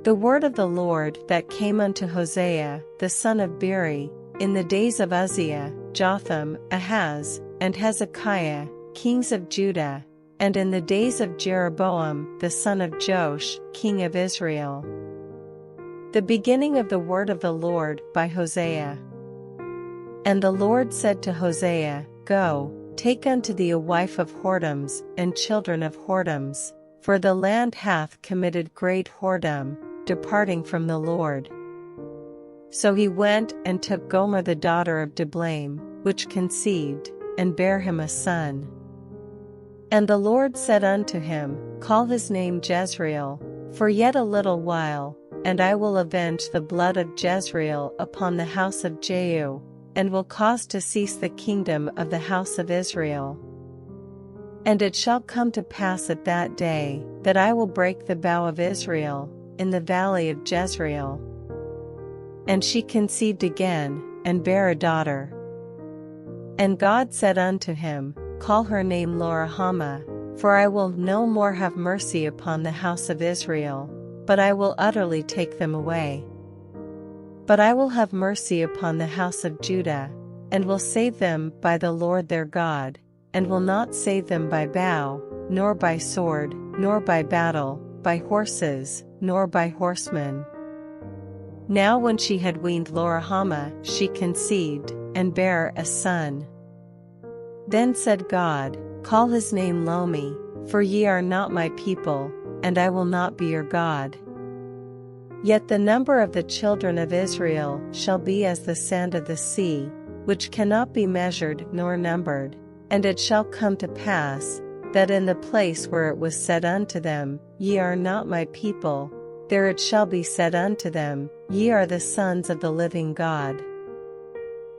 The word of the Lord that came unto Hosea the son of Beeri, in the days of Uzziah, Jotham, Ahaz, and Hezekiah, kings of Judah, and in the days of Jeroboam the son of Joash, king of Israel. The beginning of the word of the Lord by Hosea. And the Lord said to Hosea, Go, take unto thee a wife of whoredoms and children of whoredoms, for the land hath committed great whoredom, departing from the Lord. So he went and took Gomer the daughter of Diblaim, which conceived, and bare him a son. And the Lord said unto him, Call his name Jezreel, for yet a little while, and I will avenge the blood of Jezreel upon the house of Jehu, and will cause to cease the kingdom of the house of Israel. And it shall come to pass at that day, that I will break the bow of Israel, in the valley of Jezreel. And she conceived again, and bare a daughter. And God said unto him, Call her name Loruhamah, for I will no more have mercy upon the house of Israel, but I will utterly take them away. But I will have mercy upon the house of Judah, and will save them by the Lord their God, and will not save them by bow, nor by sword, nor by battle, by horses, nor by horsemen. Now when she had weaned Loruhamah, she conceived, and bare a son. Then said God, Call his name Lomi, for ye are not my people, and I will not be your God. Yet the number of the children of Israel shall be as the sand of the sea, which cannot be measured nor numbered. And it shall come to pass, that in the place where it was said unto them, Ye are not my people, there it shall be said unto them, Ye are the sons of the living God.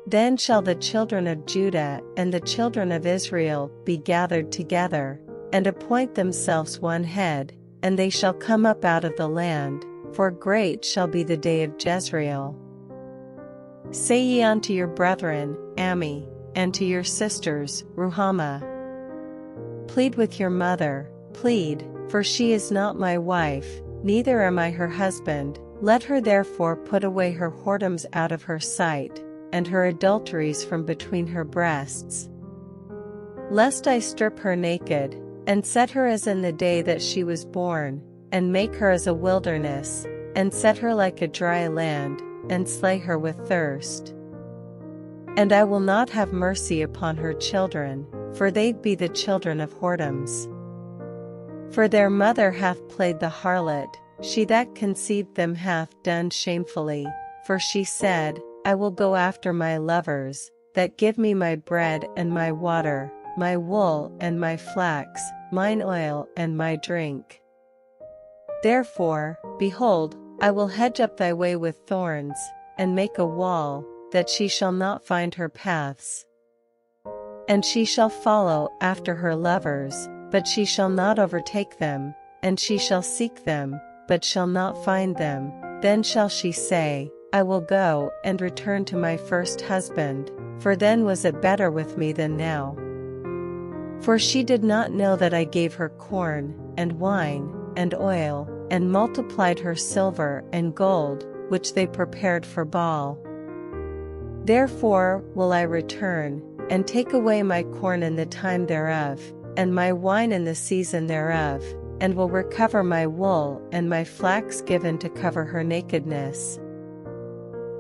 Then shall the children of Judah and the children of Israel be gathered together, and appoint themselves one head, and they shall come up out of the land, for great shall be the day of Jezreel. Say ye unto your brethren, Ami, and to your sisters, Ruhamah. Plead with your mother, plead, for she is not my wife, neither am I her husband. Let her therefore put away her whoredoms out of her sight, and her adulteries from between her breasts. Lest I strip her naked, and set her as in the day that she was born, and make her as a wilderness, and set her like a dry land, and slay her with thirst. And I will not have mercy upon her children, for they be the children of whoredoms. For their mother hath played the harlot, she that conceived them hath done shamefully, for she said, I will go after my lovers, that give me my bread and my water, my wool and my flax, mine oil and my drink. Therefore, behold, I will hedge up thy way with thorns, and make a wall, that she shall not find her paths. And she shall follow after her lovers, but she shall not overtake them, and she shall seek them, but shall not find them. Then shall she say, I will go and return to my first husband, for then was it better with me than now. For she did not know that I gave her corn, and wine, and oil, and multiplied her silver and gold, which they prepared for Baal. Therefore will I return, and take away my corn in the time thereof, and my wine in the season thereof, and will recover my wool and my flax given to cover her nakedness.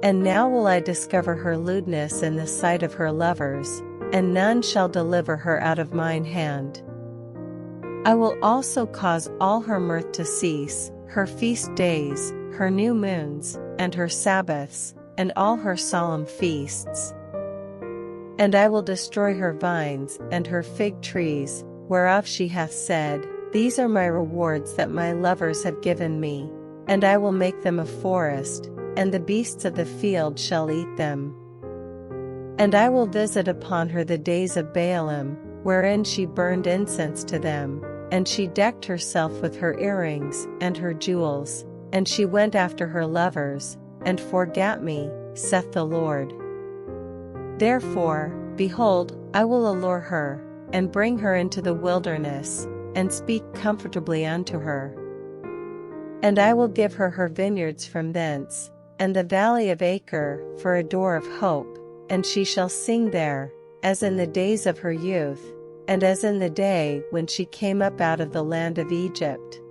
And now will I discover her lewdness in the sight of her lovers, and none shall deliver her out of mine hand. I will also cause all her mirth to cease, her feast days, her new moons, and her Sabbaths, and all her solemn feasts. And I will destroy her vines and her fig trees, whereof she hath said, These are my rewards that my lovers have given me, and I will make them a forest, and the beasts of the field shall eat them. And I will visit upon her the days of Baalim, wherein she burned incense to them, and she decked herself with her earrings and her jewels, and she went after her lovers, and forgat me, saith the Lord. Therefore, behold, I will allure her, and bring her into the wilderness, and speak comfortably unto her. And I will give her her vineyards from thence, and the valley of Acre for a door of hope, and she shall sing there, as in the days of her youth, and as in the day when she came up out of the land of Egypt.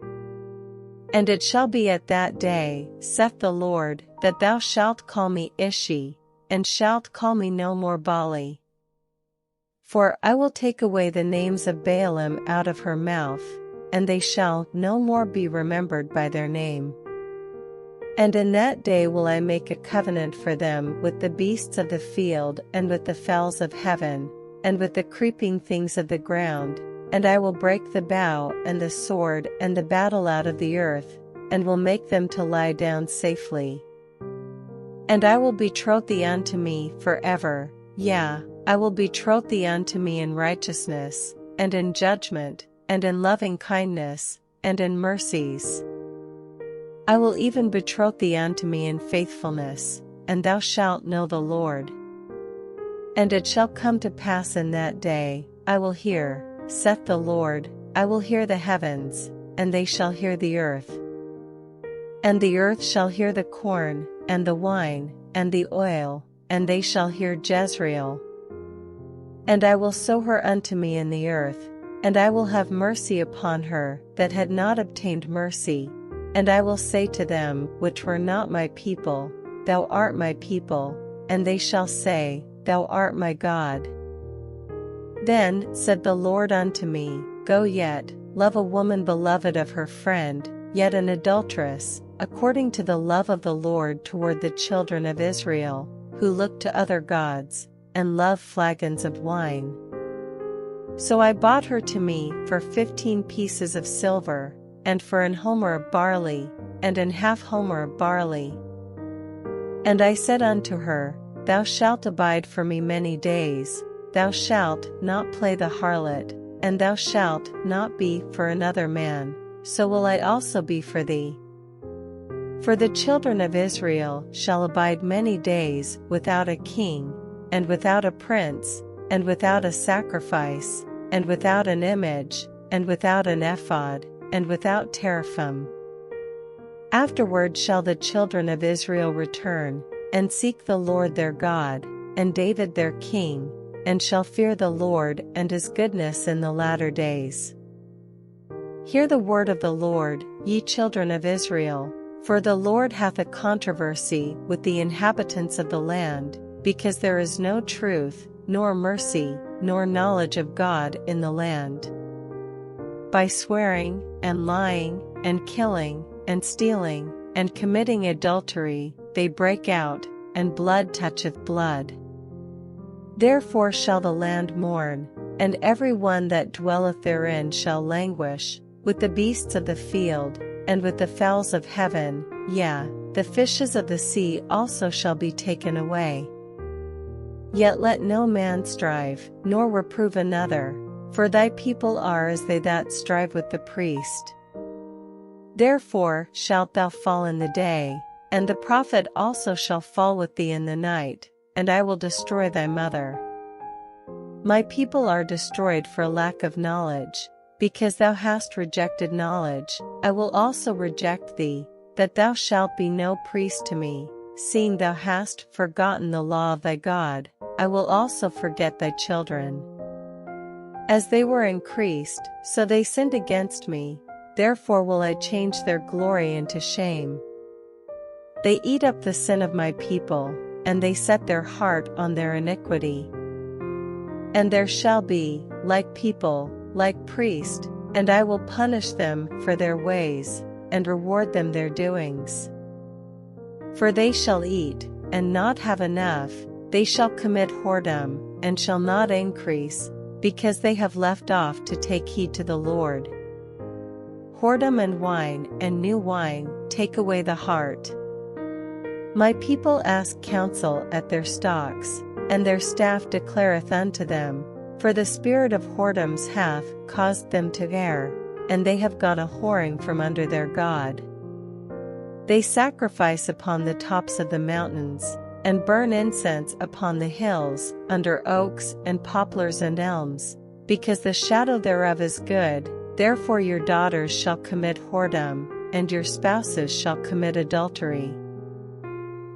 And it shall be at that day, saith the Lord, that thou shalt call me Ishi, and shalt call me no more Bali. For I will take away the names of Baalim out of her mouth, and they shall no more be remembered by their name. And in that day will I make a covenant for them with the beasts of the field and with the fowls of heaven, and with the creeping things of the ground, and I will break the bow and the sword and the battle out of the earth, and will make them to lie down safely. And I will betroth thee unto me forever, yea, I will betroth thee unto me in righteousness, and in judgment, and in loving kindness, and in mercies. I will even betroth thee unto me in faithfulness, and thou shalt know the Lord. And it shall come to pass in that day, I will hear, saith the Lord, I will hear the heavens, and they shall hear the earth. And the earth shall hear the corn, and the wine, and the oil, and they shall hear Jezreel. And I will sow her unto me in the earth, and I will have mercy upon her that had not obtained mercy, and I will say to them which were not my people, Thou art my people, and they shall say, Thou art my God. Then said the Lord unto me, Go yet, love a woman beloved of her friend, yet an adulteress, according to the love of the Lord toward the children of Israel, who look to other gods, and love flagons of wine. So I bought her to me for 15 pieces of silver, and for an homer of barley, and an half homer of barley. And I said unto her, Thou shalt abide for me many days, thou shalt not play the harlot, and thou shalt not be for another man, so will I also be for thee. For the children of Israel shall abide many days without a king, and without a prince, and without a sacrifice, and without an image, and without an ephod, and without teraphim. Afterward shall the children of Israel return, and seek the Lord their God, and David their king, and shall fear the Lord and his goodness in the latter days. Hear the word of the Lord, ye children of Israel, for the Lord hath a controversy with the inhabitants of the land, because there is no truth, nor mercy, nor knowledge of God in the land. By swearing, and lying, and killing, and stealing, and committing adultery, they break out, and blood toucheth blood. Therefore shall the land mourn, and every one that dwelleth therein shall languish, with the beasts of the field, and with the fowls of heaven, yea, the fishes of the sea also shall be taken away. Yet let no man strive, nor reprove another, for thy people are as they that strive with the priest. Therefore shalt thou fall in the day, and the prophet also shall fall with thee in the night, and I will destroy thy mother. My people are destroyed for lack of knowledge, because thou hast rejected knowledge, I will also reject thee, that thou shalt be no priest to me, seeing thou hast forgotten the law of thy God, I will also forget thy children. As they were increased, so they sinned against me, therefore will I change their glory into shame. They eat up the sin of my people, and they set their heart on their iniquity. And there shall be, like people, like priest, and I will punish them for their ways, and reward them their doings. For they shall eat, and not have enough, they shall commit whoredom, and shall not increase, because they have left off to take heed to the Lord. Whoredom and wine and new wine take away the heart. My people ask counsel at their stocks, and their staff declareth unto them, for the spirit of whoredoms hath caused them to err, and they have got a whoring from under their God. They sacrifice upon the tops of the mountains, and burn incense upon the hills, under oaks and poplars and elms, because the shadow thereof is good, therefore your daughters shall commit whoredom, and your spouses shall commit adultery.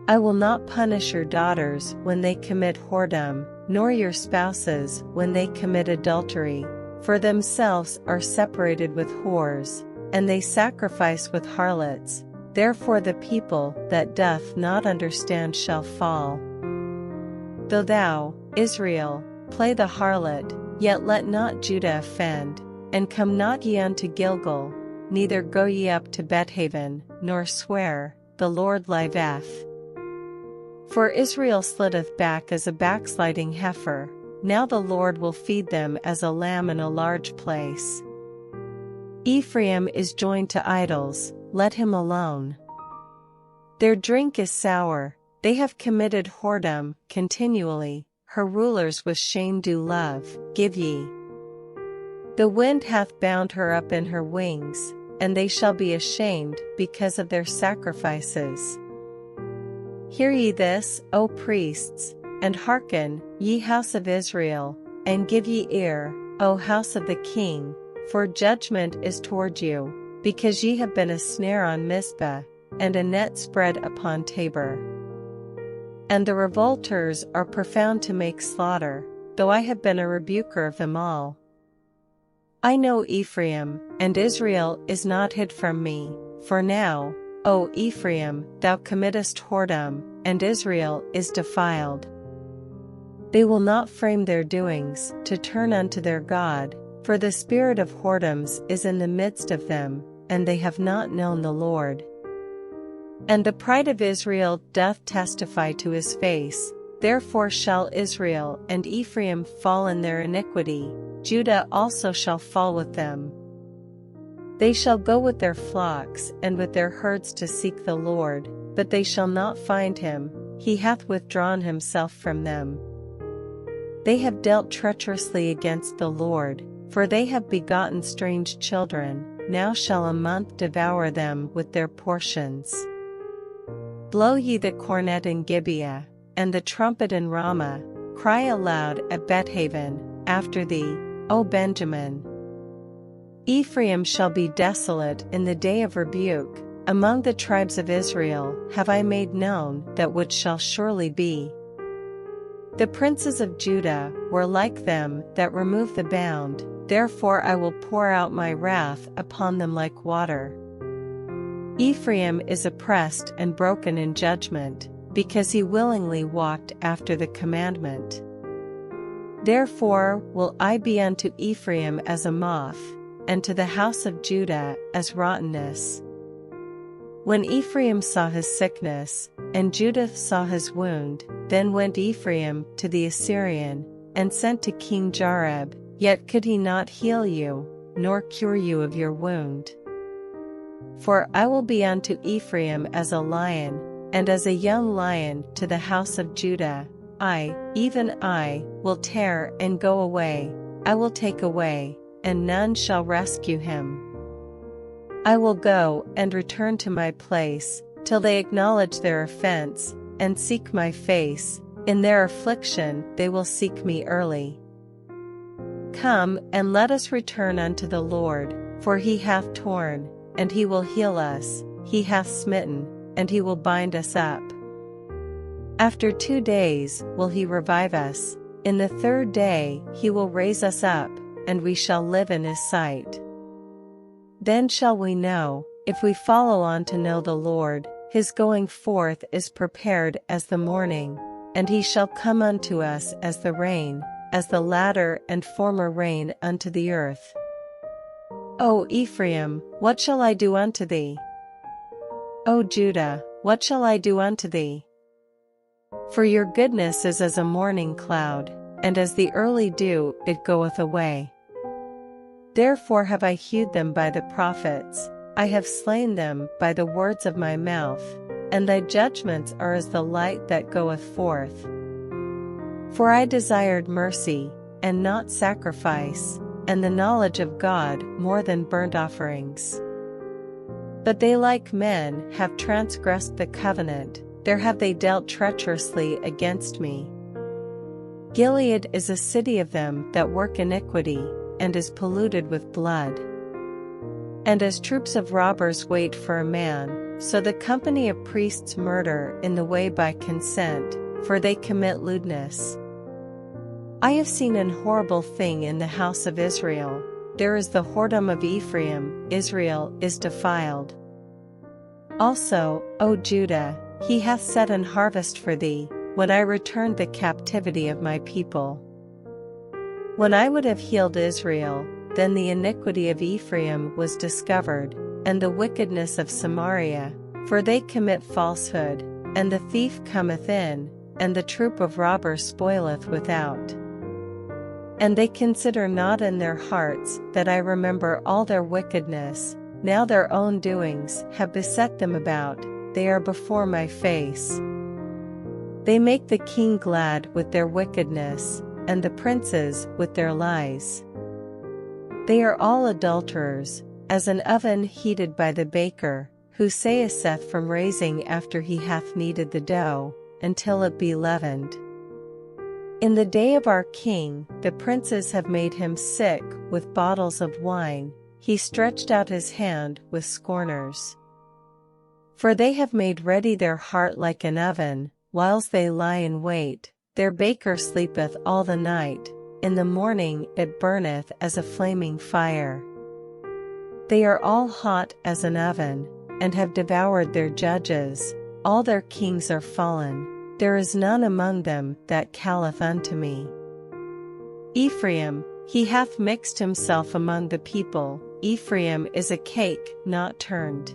I will not punish your daughters when they commit whoredom, nor your spouses when they commit adultery, for themselves are separated with whores, and they sacrifice with harlots. Therefore the people that doth not understand shall fall. Though thou, Israel, play the harlot, yet let not Judah offend, and come not ye unto Gilgal, neither go ye up to Bethaven, nor swear, the Lord liveth. For Israel slitteth back as a backsliding heifer, now the Lord will feed them as a lamb in a large place. Ephraim is joined to idols, let him alone. Their drink is sour, they have committed whoredom continually, her rulers with shame do love, give ye. The wind hath bound her up in her wings, and they shall be ashamed because of their sacrifices. Hear ye this, O priests, and hearken, ye house of Israel, and give ye ear, O house of the king, for judgment is toward you, because ye have been a snare on Mizpah, and a net spread upon Tabor. And the revolters are profound to make slaughter, though I have been a rebuker of them all. I know Ephraim, and Israel is not hid from me, for now, O Ephraim, thou committest whoredom, and Israel is defiled. They will not frame their doings to turn unto their God, for the spirit of whoredoms is in the midst of them, and they have not known the Lord. And the pride of Israel doth testify to his face, therefore shall Israel and Ephraim fall in their iniquity, Judah also shall fall with them. They shall go with their flocks and with their herds to seek the Lord, but they shall not find him, he hath withdrawn himself from them. They have dealt treacherously against the Lord, for they have begotten strange children, now shall a month devour them with their portions. Blow ye the cornet in Gibeah, and the trumpet in Ramah, cry aloud at Bethaven, after thee, O Benjamin. Ephraim shall be desolate in the day of rebuke, among the tribes of Israel have I made known that which shall surely be. The princes of Judah were like them that remove the bound, therefore I will pour out my wrath upon them like water. Ephraim is oppressed and broken in judgment, because he willingly walked after the commandment. Therefore will I be unto Ephraim as a moth, and to the house of Judah as rottenness. When Ephraim saw his sickness, and Judah saw his wound, then went Ephraim to the Assyrian, and sent to King Jareb, yet could he not heal you, nor cure you of your wound. For I will be unto Ephraim as a lion, and as a young lion to the house of Judah. I, even I, will tear and go away, I will take away, and none shall rescue him. I will go and return to my place, till they acknowledge their offense, and seek my face, in their affliction they will seek me early. Come and let us return unto the Lord, for he hath torn, and he will heal us, he hath smitten, and he will bind us up. After 2 days will he revive us, in the 3rd day he will raise us up, and we shall live in his sight. Then shall we know, if we follow on to know the Lord, his going forth is prepared as the morning, and he shall come unto us as the rain, as the latter and former rain unto the earth. O Ephraim, what shall I do unto thee? O Judah, what shall I do unto thee? For your goodness is as a morning cloud, and as the early dew it goeth away. Therefore have I hewed them by the prophets, I have slain them by the words of my mouth, and thy judgments are as the light that goeth forth. For I desired mercy, and not sacrifice, and the knowledge of God more than burnt offerings. But they like men have transgressed the covenant, there have they dealt treacherously against me. Gilead is a city of them that work iniquity, and is polluted with blood. And as troops of robbers wait for a man, so the company of priests murder in the way by consent, for they commit lewdness. I have seen an horrible thing in the house of Israel. There is the whoredom of Ephraim, Israel is defiled. Also, O Judah, he hath set an harvest for thee, when I returned the captivity of my people. When I would have healed Israel, then the iniquity of Ephraim was discovered, and the wickedness of Samaria, for they commit falsehood, and the thief cometh in, and the troop of robbers spoileth without. And they consider not in their hearts that I remember all their wickedness. Now their own doings have beset them about, they are before my face. They make the king glad with their wickedness, and the princes with their lies. They are all adulterers, as an oven heated by the baker, who saith from raising after he hath kneaded the dough, until it be leavened. In the day of our king, the princes have made him sick with bottles of wine, he stretched out his hand with scorners. For they have made ready their heart like an oven, whiles they lie in wait, their baker sleepeth all the night, in the morning it burneth as a flaming fire. They are all hot as an oven, and have devoured their judges, all their kings are fallen. There is none among them that calleth unto me. Ephraim, he hath mixed himself among the people, Ephraim is a cake not turned.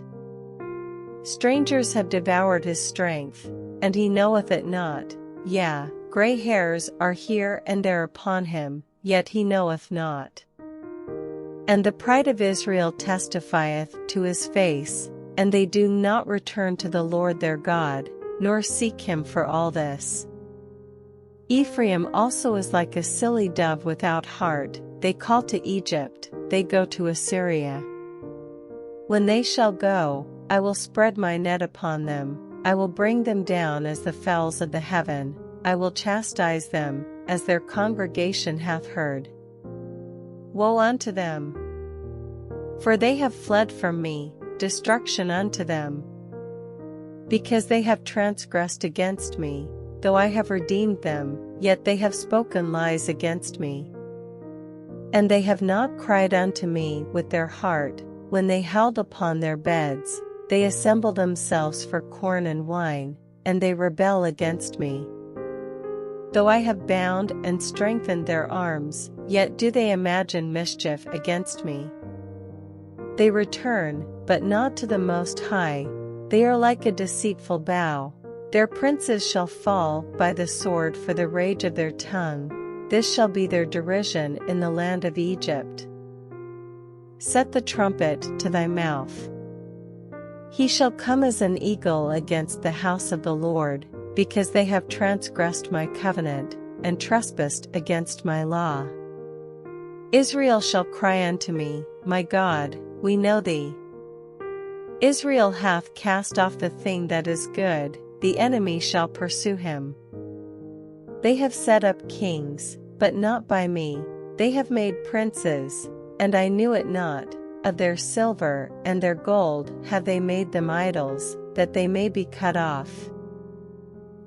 Strangers have devoured his strength, and he knoweth it not, yea, grey hairs are here and there upon him, yet he knoweth not. And the pride of Israel testifieth to his face, and they do not return to the Lord their God, nor seek him for all this. Ephraim also is like a silly dove without heart, they call to Egypt, they go to Assyria. When they shall go, I will spread my net upon them, I will bring them down as the fowls of the heaven, I will chastise them, as their congregation hath heard. Woe unto them! For they have fled from me, destruction unto them. Because they have transgressed against me, though I have redeemed them, yet they have spoken lies against me. And they have not cried unto me with their heart, when they held upon their beds, they assemble themselves for corn and wine, and they rebel against me. Though I have bound and strengthened their arms, yet do they imagine mischief against me. They return, but not to the Most High. They are like a deceitful bow. Their princes shall fall by the sword for the rage of their tongue. This shall be their derision in the land of Egypt. Set the trumpet to thy mouth. He shall come as an eagle against the house of the Lord, because they have transgressed my covenant, and trespassed against my law. Israel shall cry unto me, my God, we know thee. Israel hath cast off the thing that is good, the enemy shall pursue him. They have set up kings, but not by me, they have made princes, and I knew it not, of their silver and their gold have they made them idols, that they may be cut off.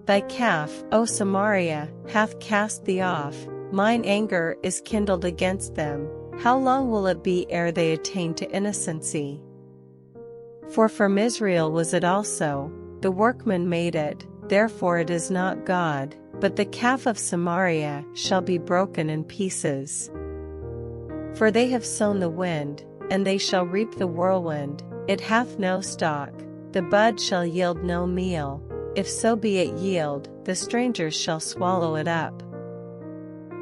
Thy calf, O Samaria, hath cast thee off, mine anger is kindled against them, how long will it be ere they attain to innocency? For from Israel was it also, the workman made it, therefore it is not God, but the calf of Samaria shall be broken in pieces. For they have sown the wind, and they shall reap the whirlwind, it hath no stalk, the bud shall yield no meal, if so be it yield, the strangers shall swallow it up.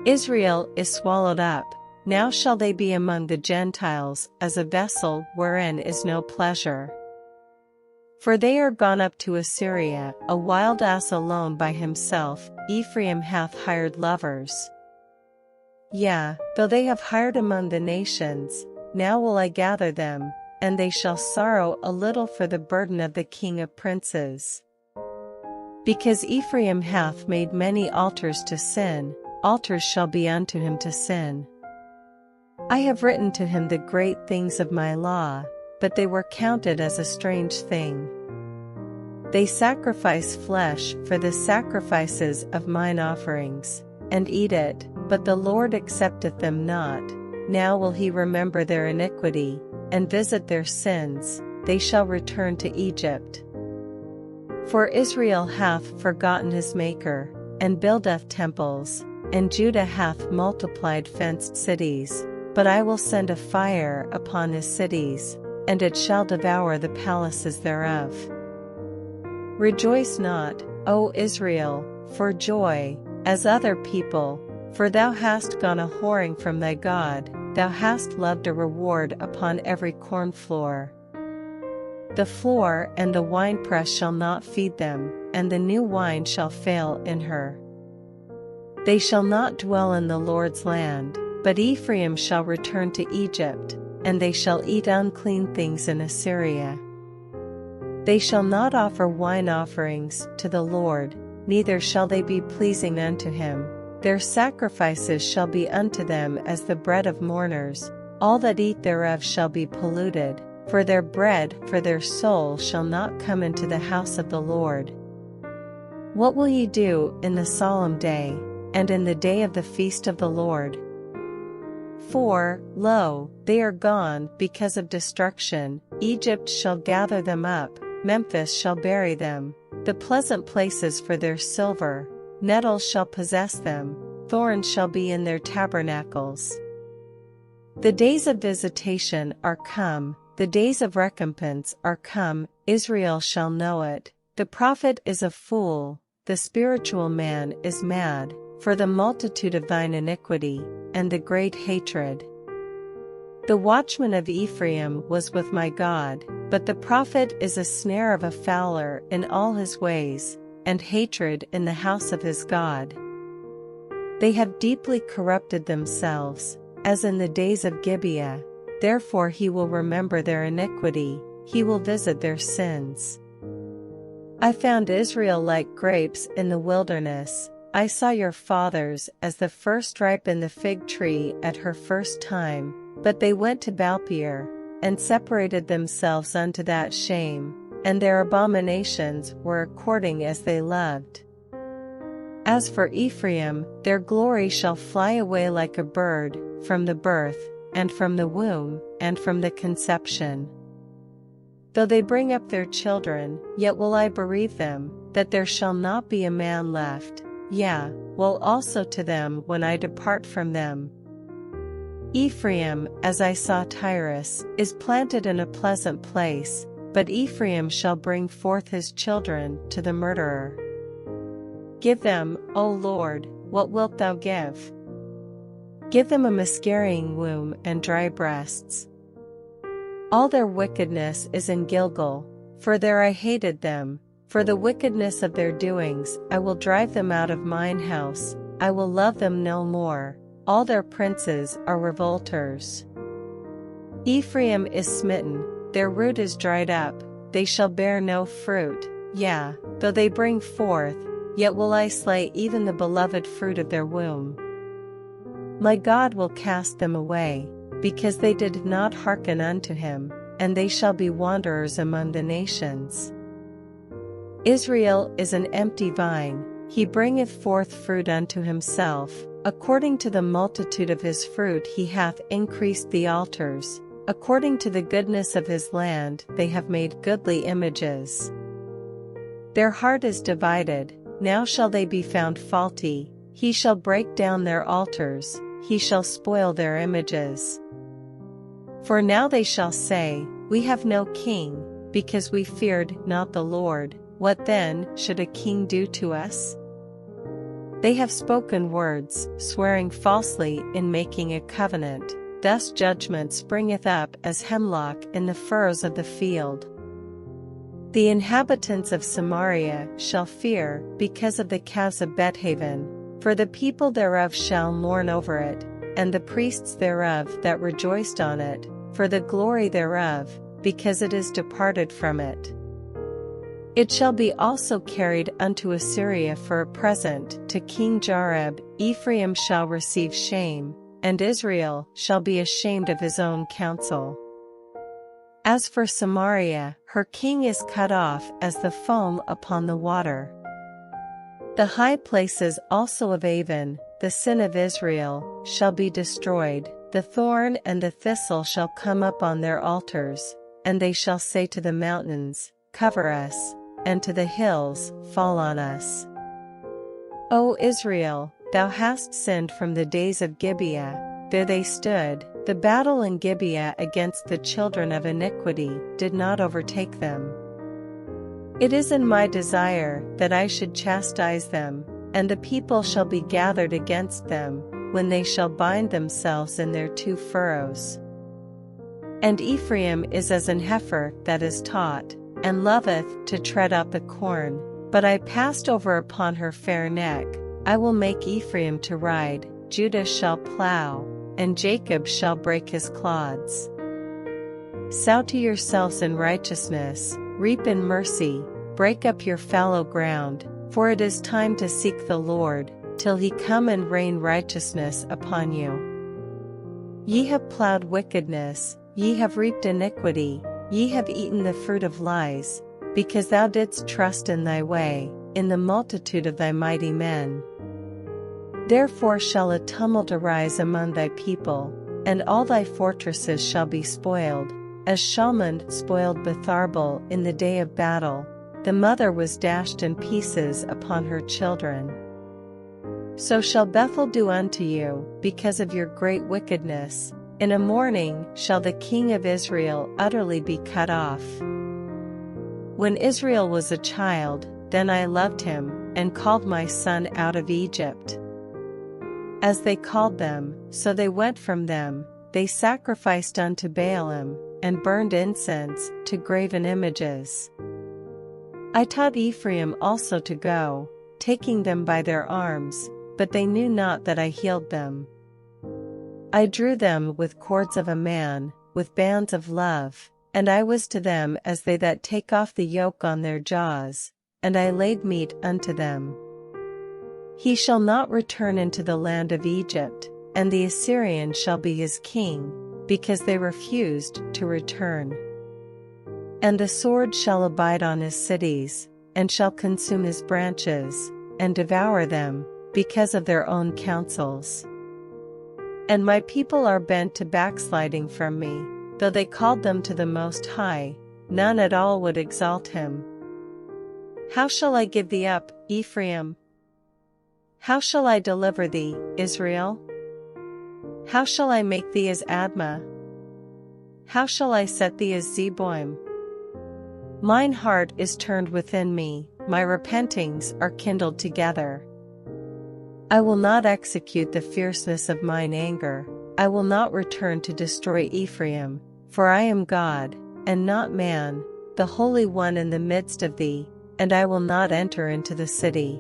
Israel is swallowed up, now shall they be among the Gentiles as a vessel wherein is no pleasure. For they are gone up to Assyria, a wild ass alone by himself, Ephraim hath hired lovers. Yea, though they have hired among the nations, now will I gather them, and they shall sorrow a little for the burden of the king of princes. Because Ephraim hath made many altars to sin, altars shall be unto him to sin. I have written to him the great things of my law, but they were counted as a strange thing. They sacrifice flesh for the sacrifices of mine offerings, and eat it, but the Lord accepteth them not. Now will he remember their iniquity, and visit their sins, they shall return to Egypt. For Israel hath forgotten his Maker, and buildeth temples, and Judah hath multiplied fenced cities, but I will send a fire upon his cities, and it shall devour the palaces thereof. Rejoice not, O Israel, for joy, as other people, for thou hast gone a whoring from thy God, thou hast loved a reward upon every corn floor. The floor and the winepress shall not feed them, and the new wine shall fail in her. They shall not dwell in the Lord's land, but Ephraim shall return to Egypt, and they shall eat unclean things in Assyria. They shall not offer wine offerings to the Lord, neither shall they be pleasing unto him. Their sacrifices shall be unto them as the bread of mourners, all that eat thereof shall be polluted, for their bread for their soul shall not come into the house of the Lord. What will ye do in the solemn day, and in the day of the feast of the Lord? For, lo, they are gone because of destruction, Egypt shall gather them up, Memphis shall bury them, the pleasant places for their silver, nettles shall possess them, thorns shall be in their tabernacles. The days of visitation are come, the days of recompense are come, Israel shall know it. The prophet is a fool, the spiritual man is mad, for the multitude of thine iniquity, and the great hatred. The watchman of Ephraim was with my God, but the prophet is a snare of a fowler in all his ways, and hatred in the house of his God. They have deeply corrupted themselves, as in the days of Gibeah, therefore he will remember their iniquity, he will visit their sins. I found Israel like grapes in the wilderness, I saw your fathers as the first ripen the fig tree at her first time, but they went to Baalpeor, and separated themselves unto that shame, and their abominations were according as they loved. As for Ephraim, their glory shall fly away like a bird, from the birth, and from the womb, and from the conception. Though they bring up their children, yet will I bereave them, that there shall not be a man left, yea, woe also to them when I depart from them. Ephraim, as I saw Tyrus, is planted in a pleasant place, but Ephraim shall bring forth his children to the murderer. Give them, O Lord, what wilt thou give? Give them a miscarrying womb and dry breasts. All their wickedness is in Gilgal, for there I hated them, for the wickedness of their doings I will drive them out of mine house, I will love them no more. All their princes are revolters. Ephraim is smitten, their root is dried up, they shall bear no fruit, yea, though they bring forth, yet will I slay even the beloved fruit of their womb. My God will cast them away, because they did not hearken unto him, and they shall be wanderers among the nations. Israel is an empty vine, he bringeth forth fruit unto himself. According to the multitude of his fruit he hath increased the altars, according to the goodness of his land they have made goodly images. Their heart is divided, now shall they be found faulty, he shall break down their altars, he shall spoil their images. For now they shall say, we have no king, because we feared not the Lord, what then should a king do to us? They have spoken words, swearing falsely in making a covenant, thus judgment springeth up as hemlock in the furrows of the field. The inhabitants of Samaria shall fear because of the calves of Bethaven, for the people thereof shall mourn over it, and the priests thereof that rejoiced on it, for the glory thereof, because it is departed from it. It shall be also carried unto Assyria for a present to King Jareb. Ephraim shall receive shame, and Israel shall be ashamed of his own counsel. As for Samaria, her king is cut off as the foam upon the water. The high places also of Avon, the sin of Israel, shall be destroyed. The thorn and the thistle shall come up on their altars, and they shall say to the mountains, Cover us, and to the hills, Fall on us. O Israel, thou hast sinned from the days of Gibeah. There they stood. The battle in Gibeah against the children of iniquity did not overtake them. It is in my desire that I should chastise them, and the people shall be gathered against them, when they shall bind themselves in their two furrows. And Ephraim is as an heifer that is taught, and loveth to tread out the corn. But I passed over upon her fair neck. I will make Ephraim to ride, Judah shall plow, and Jacob shall break his clods. Sow to yourselves in righteousness, reap in mercy, break up your fallow ground, for it is time to seek the Lord, till he come and rain righteousness upon you. Ye have plowed wickedness, ye have reaped iniquity, ye have eaten the fruit of lies, because thou didst trust in thy way, in the multitude of thy mighty men. Therefore shall a tumult arise among thy people, and all thy fortresses shall be spoiled, as Shalman spoiled Betharbel in the day of battle. The mother was dashed in pieces upon her children. So shall Bethel do unto you, because of your great wickedness. In a morning shall the king of Israel utterly be cut off. When Israel was a child, then I loved him, and called my son out of Egypt. As they called them, so they went from them. They sacrificed unto Baalim, and burned incense to graven images. I taught Ephraim also to go, taking them by their arms, but they knew not that I healed them. I drew them with cords of a man, with bands of love, and I was to them as they that take off the yoke on their jaws, and I laid meat unto them. He shall not return into the land of Egypt, and the Assyrian shall be his king, because they refused to return. And the sword shall abide on his cities, and shall consume his branches, and devour them, because of their own counsels. And my people are bent to backsliding from me, though they called them to the Most High, none at all would exalt him. How shall I give thee up, Ephraim? How shall I deliver thee, Israel? How shall I make thee as Admah? How shall I set thee as Zeboim? Mine heart is turned within me, my repentings are kindled together. I will not execute the fierceness of mine anger, I will not return to destroy Ephraim, for I am God, and not man, the Holy One in the midst of thee, and I will not enter into the city.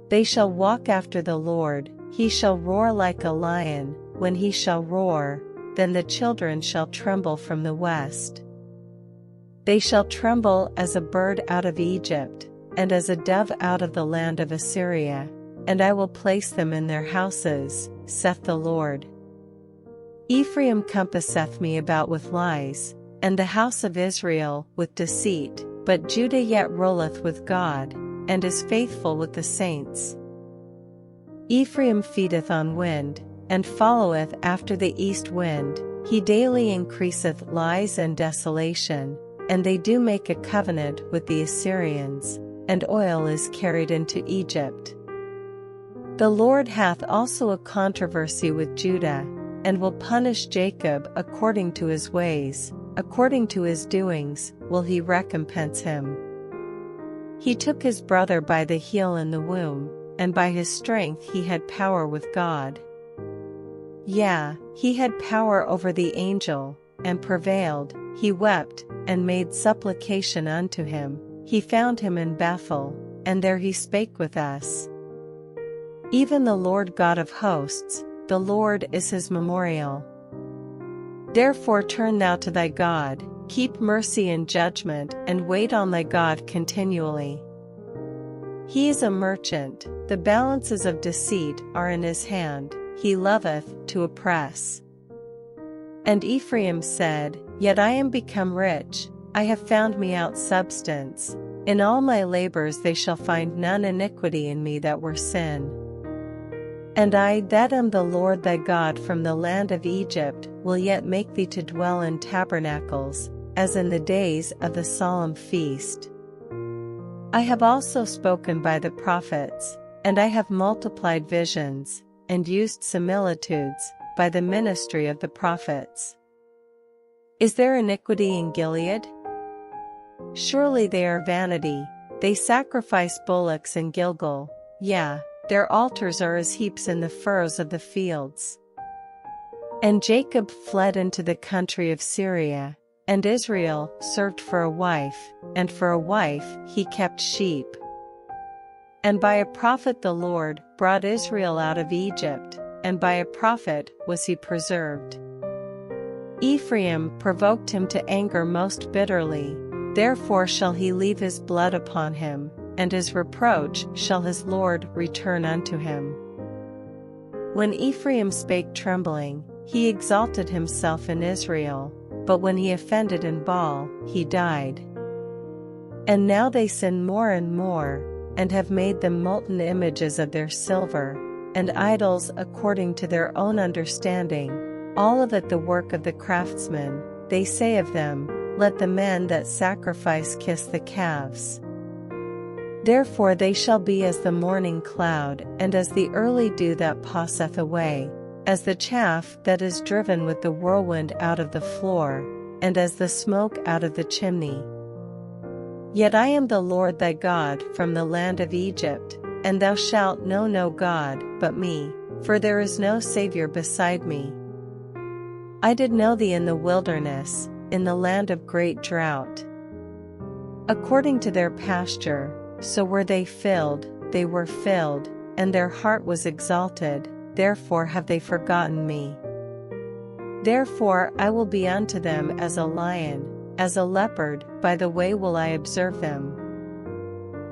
They shall walk after the Lord, he shall roar like a lion. When he shall roar, then the children shall tremble from the west. They shall tremble as a bird out of Egypt, and as a dove out of the land of Assyria. And I will place them in their houses, saith the Lord. Ephraim compasseth me about with lies, and the house of Israel with deceit, but Judah yet rolleth with God, and is faithful with the saints. Ephraim feedeth on wind, and followeth after the east wind, he daily increaseth lies and desolation, and they do make a covenant with the Assyrians, and oil is carried into Egypt. The Lord hath also a controversy with Judah, and will punish Jacob according to his ways, according to his doings will he recompense him. He took his brother by the heel in the womb, and by his strength he had power with God. Yea, he had power over the angel, and prevailed, he wept, and made supplication unto him, he found him in Bethel, and there he spake with us. Even the Lord God of hosts, the Lord is his memorial. Therefore turn thou to thy God, keep mercy and judgment, and wait on thy God continually. He is a merchant, the balances of deceit are in his hand, he loveth to oppress. And Ephraim said, Yet I am become rich, I have found me out substance. In all my labors they shall find none iniquity in me that were sin. And I that am the Lord thy God from the land of Egypt will yet make thee to dwell in tabernacles, as in the days of the solemn feast. I have also spoken by the prophets, and I have multiplied visions, and used similitudes, by the ministry of the prophets. Is there iniquity in Gilead? Surely they are vanity, they sacrifice bullocks in Gilgal, yea, their altars are as heaps in the furrows of the fields. And Jacob fled into the country of Syria, and Israel served for a wife, and for a wife he kept sheep. And by a prophet the Lord brought Israel out of Egypt, and by a prophet was he preserved. Ephraim provoked him to anger most bitterly, therefore shall he leave his blood upon him, and his reproach shall his Lord return unto him. When Ephraim spake trembling, he exalted himself in Israel, but when he offended in Baal, he died. And now they sin more and more, and have made them molten images of their silver, and idols according to their own understanding, all of it the work of the craftsman. They say of them, Let the men that sacrifice kiss the calves. Therefore they shall be as the morning cloud, and as the early dew that passeth away, as the chaff that is driven with the whirlwind out of the floor, and as the smoke out of the chimney. Yet I am the Lord thy God from the land of Egypt, and thou shalt know no God but me, for there is no Saviour beside me. I did know thee in the wilderness, in the land of great drought. According to their pasture, so were they were filled, and their heart was exalted, therefore have they forgotten me. Therefore I will be unto them as a lion, as a leopard, by the way will I observe them.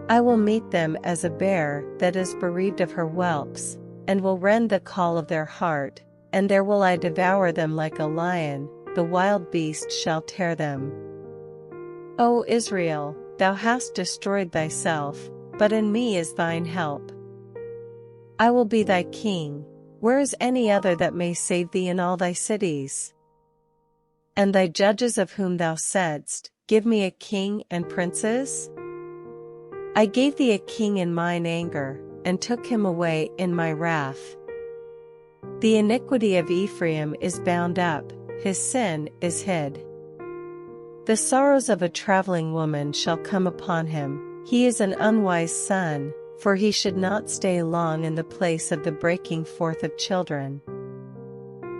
I will meet them as a bear that is bereaved of her whelps, and will rend the caul of their heart, and there will I devour them like a lion, the wild beast shall tear them. O Israel, thou hast destroyed thyself, but in me is thine help. I will be thy king, where is any other that may save thee in all thy cities? And thy judges of whom thou saidst, Give me a king and princes? I gave thee a king in mine anger, and took him away in my wrath. The iniquity of Ephraim is bound up, his sin is hid. The sorrows of a traveling woman shall come upon him, he is an unwise son, for he should not stay long in the place of the breaking forth of children.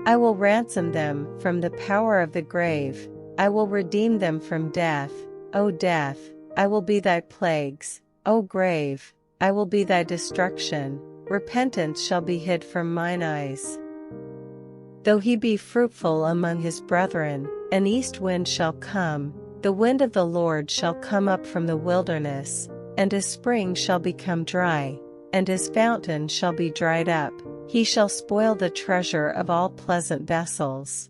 I will ransom them from the power of the grave, I will redeem them from death. O death, I will be thy plagues, O grave, I will be thy destruction, repentance shall be hid from mine eyes. Though he be fruitful among his brethren, an east wind shall come, the wind of the Lord shall come up from the wilderness, and his spring shall become dry, and his fountain shall be dried up, he shall spoil the treasure of all pleasant vessels.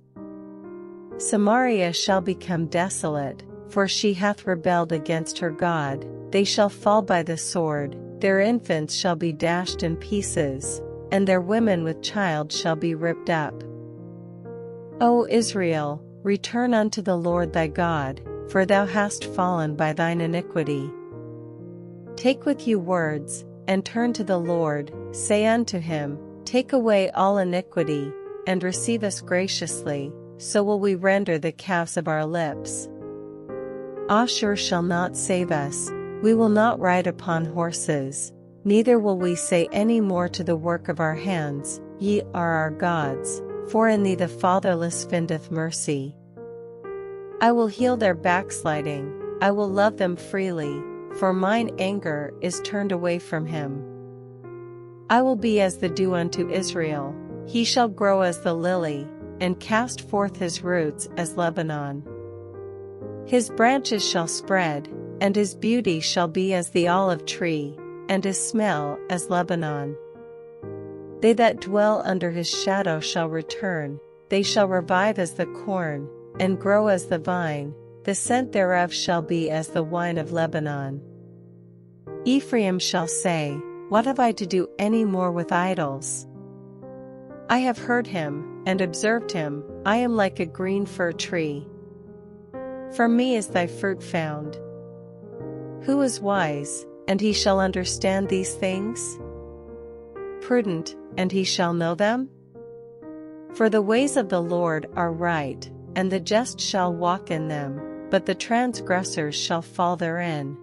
Samaria shall become desolate, for she hath rebelled against her God, they shall fall by the sword, their infants shall be dashed in pieces, and their women with child shall be ripped up. O Israel, return unto the Lord thy God, for thou hast fallen by thine iniquity. Take with you words, and turn to the Lord, say unto him, Take away all iniquity, and receive us graciously, so will we render the calves of our lips. Ashur shall not save us, we will not ride upon horses, neither will we say any more to the work of our hands, Ye are our gods, for in thee the fatherless findeth mercy. I will heal their backsliding, I will love them freely, for mine anger is turned away from him. I will be as the dew unto Israel, he shall grow as the lily, and cast forth his roots as Lebanon. His branches shall spread, and his beauty shall be as the olive tree, and his smell as Lebanon. They that dwell under his shadow shall return, they shall revive as the corn, and grow as the vine, the scent thereof shall be as the wine of Lebanon. Ephraim shall say, What have I to do any more with idols? I have heard him, and observed him, I am like a green fir tree. From me is thy fruit found. Who is wise, and he shall understand these things? Prudent, and he shall know them? For the ways of the Lord are right, and the just shall walk in them, but the transgressors shall fall therein.